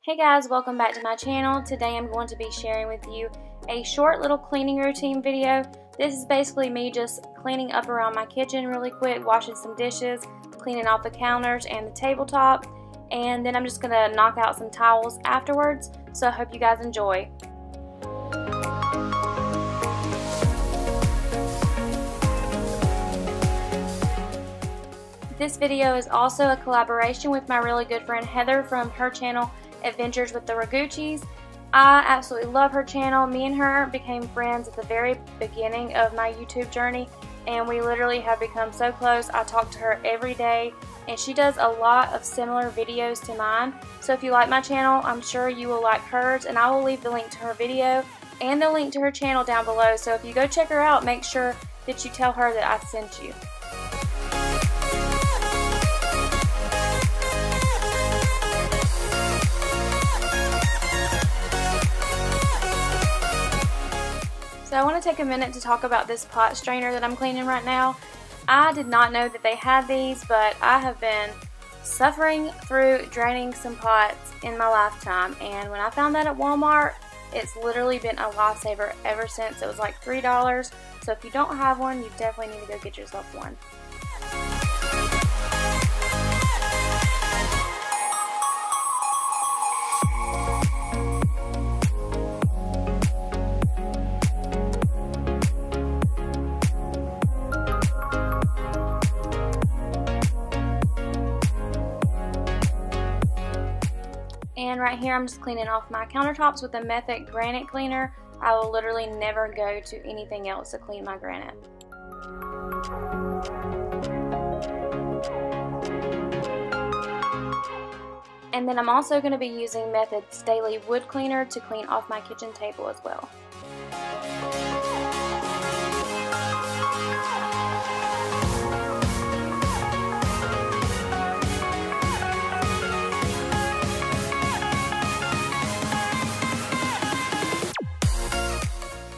Hey guys, welcome back to my channel. Today I'm going to be sharing with you a short little cleaning routine video. This is basically me just cleaning up around my kitchen really quick, washing some dishes, cleaning off the counters and the tabletop, and then I'm just going to knock out some towels afterwards, so I hope you guys enjoy. This video is also a collaboration with my really good friend Heather from her channel Adventures with the Raguchis. I absolutely love her channel. Me and her became friends at the very beginning of my YouTube journey, and we literally have become so close. I talk to her every day, and she does a lot of similar videos to mine. So if you like my channel, I'm sure you will like hers, and I will leave the link to her video and the link to her channel down below. So if you go check her out, make sure that you tell her that I sent you. So I want to take a minute to talk about this pot strainer that I'm cleaning right now. I did not know that they had these, but I have been suffering through draining some pots in my lifetime, and when I found that at Walmart, it's literally been a lifesaver ever since. It was like $3, so if you don't have one, you definitely need to go get yourself one. And right here I'm just cleaning off my countertops with a Method granite cleaner. I will literally never go to anything else to clean my granite. And then I'm also going to be using Method's Daily Wood Cleaner to clean off my kitchen table as well.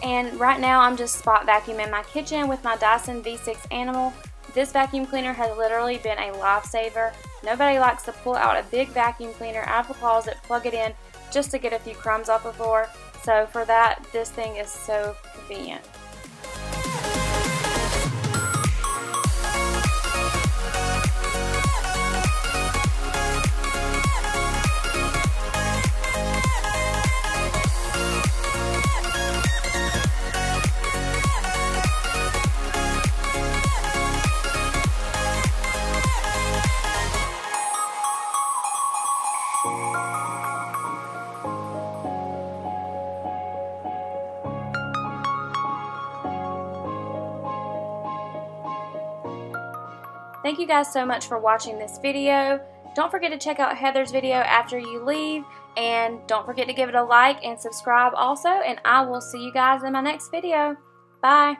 And right now I'm just spot vacuuming my kitchen with my Dyson V6 Animal. This vacuum cleaner has literally been a lifesaver. Nobody likes to pull out a big vacuum cleaner out of the closet, plug it in just to get a few crumbs off the floor. So for that, this thing is so convenient. Thank you guys so much for watching this video. Don't forget to check out Heather's video after you leave, and don't forget to give it a like and subscribe also, and I will see you guys in my next video. Bye!